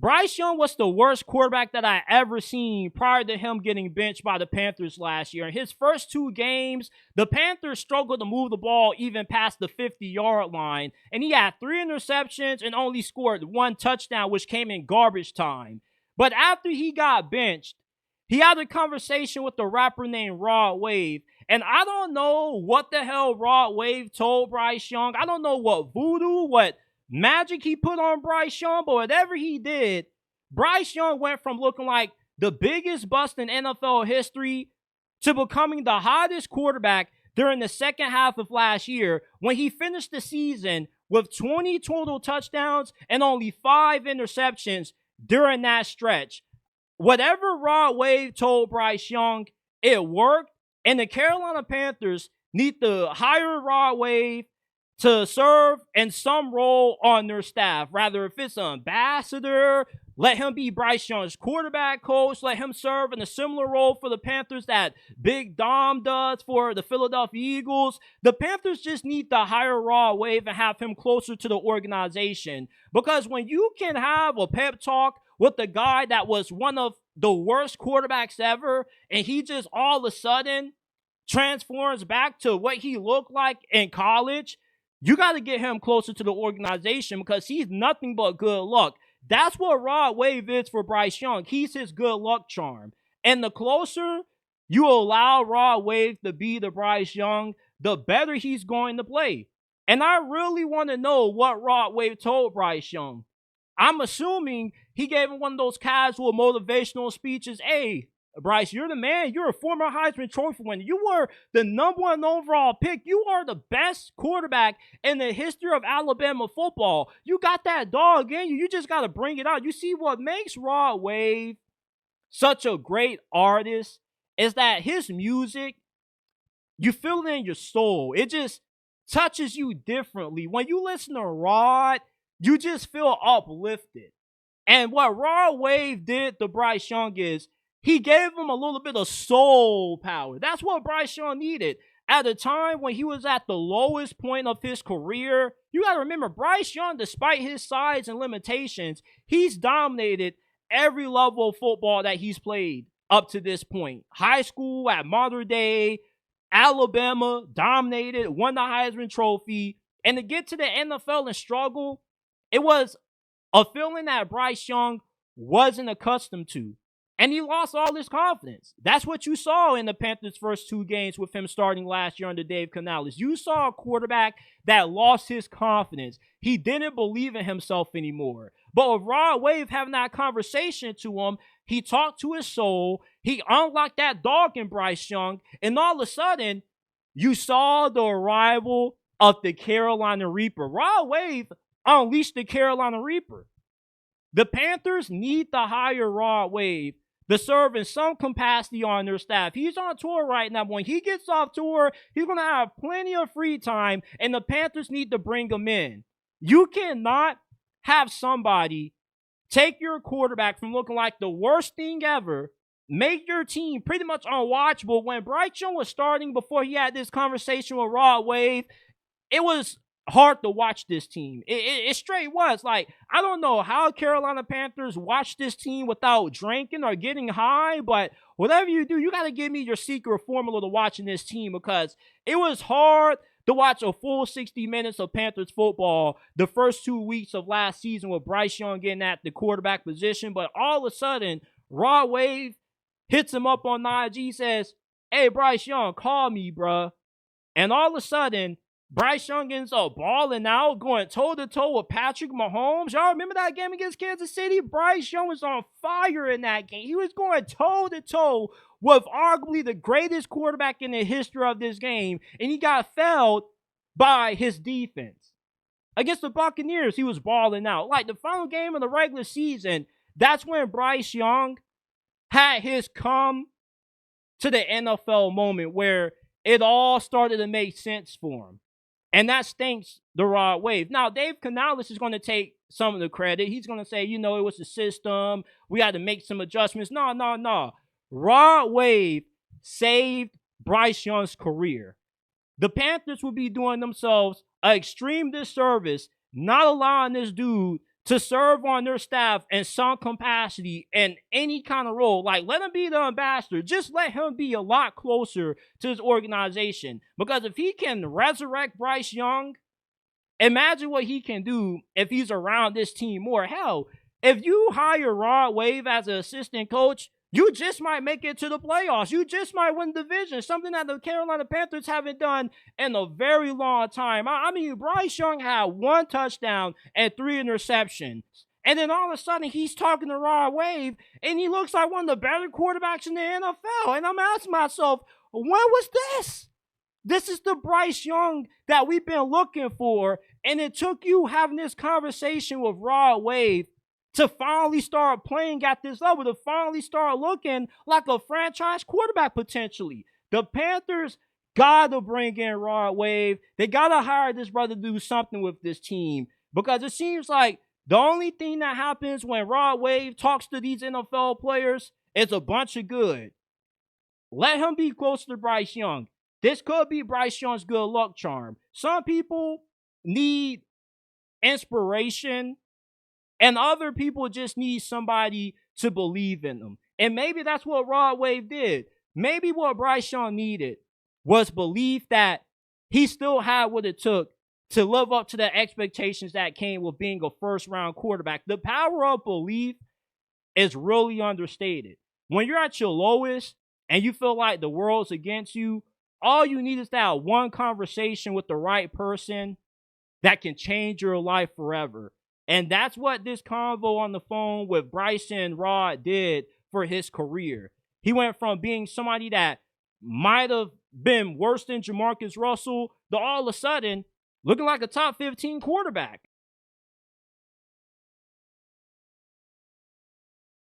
Bryce Young was the worst quarterback that I ever seen prior to him getting benched by the Panthers last year. In his first 2 games, the Panthers struggled to move the ball even past the 50-yard line, and he had 3 interceptions and only scored 1 touchdown, which came in garbage time. But after he got benched, he had a conversation with a rapper named Rod Wave, and I don't know what the hell Rod Wave told Bryce Young. I don't know what voodoo, what magic he put on Bryce Young, but whatever he did, Bryce Young went from looking like the biggest bust in NFL history to becoming the hottest quarterback during the second half of last year when he finished the season with 20 total touchdowns and only 5 interceptions during that stretch. Whatever Rod Wave told Bryce Young, it worked, and the Carolina Panthers need to hire Rod Wave to serve in some role on their staff. Rather, if it's an ambassador, let him be Bryce Young's quarterback coach. Let him serve in a similar role for the Panthers that Big Dom does for the Philadelphia Eagles. The Panthers just need to hire Rod Wave and have him closer to the organization. Because when you can have a pep talk with the guy that was one of the worst quarterbacks ever, and he just all of a sudden transforms back to what he looked like in college, you got to get him closer to the organization because he's nothing but good luck. That's what Rod Wave is for Bryce Young. He's his good luck charm. And the closer you allow Rod Wave to be the Bryce Young, the better he's going to play. And I really want to know what Rod Wave told Bryce Young. I'm assuming he gave him one of those casual motivational speeches. Hey, Bryce, you're the man. You're a former Heisman Trophy winner. You were the #1 overall pick. You are the best quarterback in the history of Alabama football. You got that dog in you. You just got to bring it out. You see, what makes Rod Wave such a great artist is that his music, you feel it in your soul. It just touches you differently. When you listen to Rod, you just feel uplifted. And what Rod Wave did to Bryce Young is he gave him a little bit of soul power. That's what Bryce Young needed. At a time when he was at the lowest point of his career, you got to remember, Bryce Young, despite his size and limitations, he's dominated every level of football that he's played up to this point. High school, at modern day, Alabama, dominated, won the Heisman Trophy. And to get to the NFL and struggle, it was a feeling that Bryce Young wasn't accustomed to. And he lost all his confidence. That's what you saw in the Panthers' first 2 games with him starting last year under Dave Canales. You saw a quarterback that lost his confidence. He didn't believe in himself anymore. But with Rod Wave having that conversation to him, he talked to his soul. He unlocked that dog in Bryce Young. And all of a sudden, you saw the arrival of the Carolina Reaper. Rod Wave unleashed the Carolina Reaper. The Panthers need to hire Rod Wave to serve in some capacity on their staff. He's on tour right now. When he gets off tour, he's going to have plenty of free time, and the Panthers need to bring him in. You cannot have somebody take your quarterback from looking like the worst thing ever, make your team pretty much unwatchable. When Bryce Young was starting before he had this conversation with Rod Wave, it was hard to watch this team. It straight was. Like, I don't know how Carolina Panthers watch this team without drinking or getting high, but whatever you do, you got to give me your secret formula to watching this team, because it was hard to watch a full 60 minutes of Panthers football the first 2 weeks of last season with Bryce Young getting at the quarterback position. But all of a sudden, Rod Wave hits him up on IG, says, hey, Bryce Young, call me, bruh. And all of a sudden, Bryce Young ends up balling out, going toe-to-toe with Patrick Mahomes. Y'all remember that game against Kansas City? Bryce Young was on fire in that game. He was going toe-to-toe with arguably the greatest quarterback in the history of this game, and he got felled by his defense. Against the Buccaneers, he was balling out. Like, the final game of the regular season, that's when Bryce Young had his come to the NFL moment where it all started to make sense for him. And that's thanks to Rod Wave. Now, Dave Canales is going to take some of the credit. He's going to say, it was the system. We had to make some adjustments. No. Rod Wave saved Bryce Young's career. The Panthers would be doing themselves an extreme disservice not allowing this dude to serve on their staff in some capacity in any kind of role. Like, let him be the ambassador. Just let him be a lot closer to his organization. Because if he can resurrect Bryce Young, imagine what he can do if he's around this team more. Hell, if you hire Rod Wave as an assistant coach, you just might make it to the playoffs. You just might win the division, something that the Carolina Panthers haven't done in a very long time. I mean, Bryce Young had 1 touchdown and 3 interceptions. And then all of a sudden, he's talking to Rod Wave, and he looks like one of the better quarterbacks in the NFL. And I'm asking myself, when was this? This is the Bryce Young that we've been looking for, and it took you having this conversation with Rod Wave to finally start playing at this level, to finally start looking like a franchise quarterback potentially. The Panthers got to bring in Rod Wave. They got to hire this brother to do something with this team, because it seems like the only thing that happens when Rod Wave talks to these NFL players is a bunch of good. Let him be close to Bryce Young. This could be Bryce Young's good luck charm. Some people need inspiration, and other people just need somebody to believe in them. And maybe that's what Rod Wave did. Maybe what Bryce Young needed was belief that he still had what it took to live up to the expectations that came with being a first-round quarterback. The power of belief is really understated. When you're at your lowest and you feel like the world's against you, all you need is that one conversation with the right person that can change your life forever. And that's what this convo on the phone with Bryce and Rod did for his career. He went from being somebody that might have been worse than Jamarcus Russell to all of a sudden looking like a top 15 quarterback.